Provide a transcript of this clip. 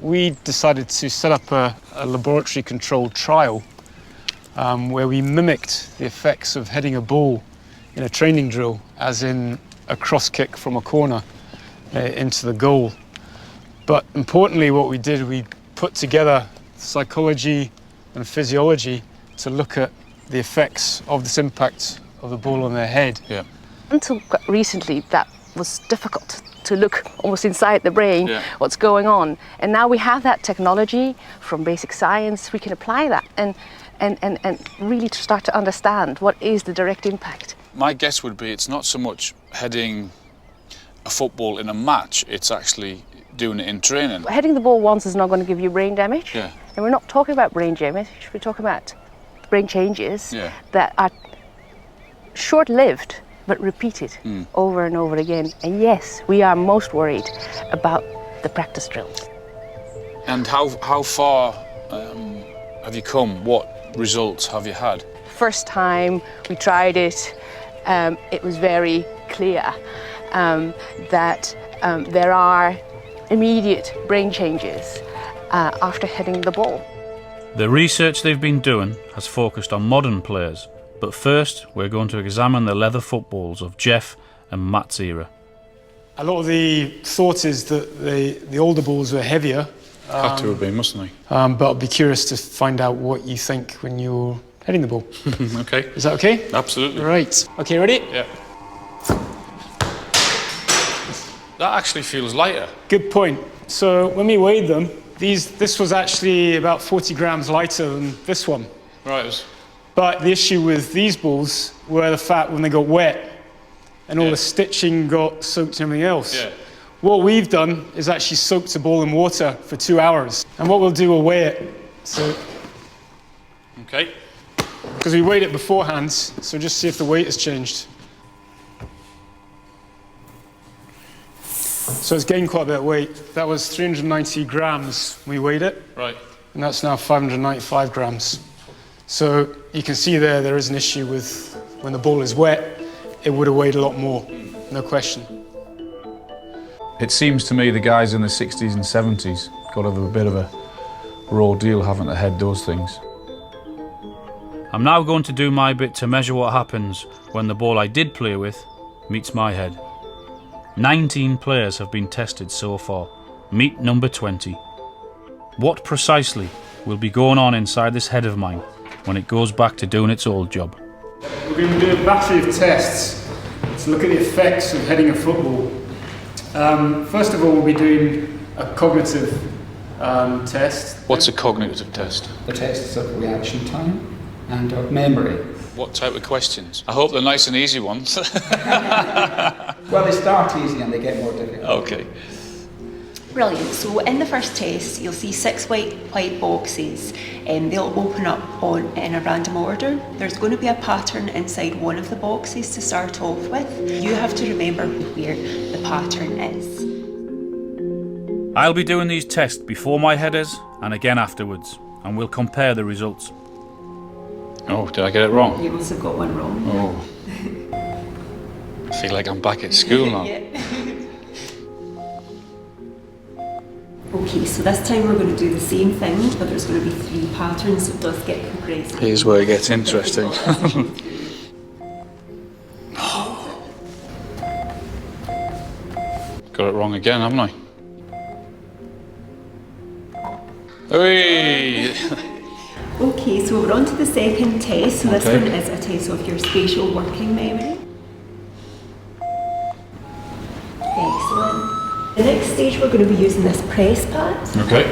we decided to set up a laboratory-controlled trial where we mimicked the effects of heading a ball in a training drill, as in a cross kick from a corner into the goal. But importantly, what we did, we put together psychology and physiology to look at the effects of this impact of the ball on their head. Yeah. Until quite recently, that was difficult to look almost inside the brain, what's going on. And now we have that technology from basic science, we can apply that and really to start to understand what is the direct impact. My guess would be it's not so much heading a football in a match, it's actually doing it in training. Heading the ball once is not going to give you brain damage. Yeah. And we're not talking about brain damage, we're talking about brain changes that are short-lived but repeated over and over again. And yes, we are most worried about the practice drills. And how far have you come? What results have you had? First time we tried it, it was very clear that there are immediate brain changes after hitting the ball. The research they've been doing has focused on modern players, but first we're going to examine the leather footballs of Jeff and Matt's era. A lot of the thought is that the older balls were heavier. Had to have been, mustn't they? But I'll be curious to find out what you think when you're heading the ball. Okay. Is that okay? Absolutely. Right. Okay, ready? Yeah. That actually feels lighter. Good point. So when we weighed them, this was actually about 40 grams lighter than this one. Right. But the issue with these balls were the fact when they got wet and all the stitching got soaked and everything else. Yeah. What we've done is actually soaked the ball in water for 2 hours. And what we'll do, we'll weigh it. So, Okay. because we weighed it beforehand, so just see if the weight has changed. So it's gained quite a bit of weight. That was 390 grams when we weighed it. Right. And that's now 595 grams. So you can see there is an issue with when the ball is wet, it would have weighed a lot more, no question. It seems to me the guys in the 60s and 70s got over a bit of a raw deal having to head those things. I'm now going to do my bit to measure what happens when the ball I did play with meets my head. 19 players have been tested so far. Meet number 20. What precisely will be going on inside this head of mine when it goes back to doing its old job? We're going to do a battery of tests to look at the effects of heading a football. First of all, we'll be doing a cognitive test. What's a cognitive test? The tests of reaction time and of memory. What type of questions? I hope they're nice and easy ones. Well, they start easy and they get more difficult. Okay. Brilliant. So in the first test, you'll see 6 white boxes, and they'll open up in a random order. There's going to be a pattern inside one of the boxes to start off with. You have to remember where the pattern is. I'll be doing these tests before my headers and again afterwards, and we'll compare the results. Oh, did I get it wrong? You must have got one wrong. Oh. I feel like I'm back at school now. Yeah. Okay, so this time we're going to do the same thing, but there's going to be 3 patterns, so it does get progressive. Here's where it gets interesting. Got it wrong again, haven't I? Hey! Okay, so we're on to the second test. So this one is a test of your spatial working memory. Excellent. The next stage we're going to be using this press pad. Okay.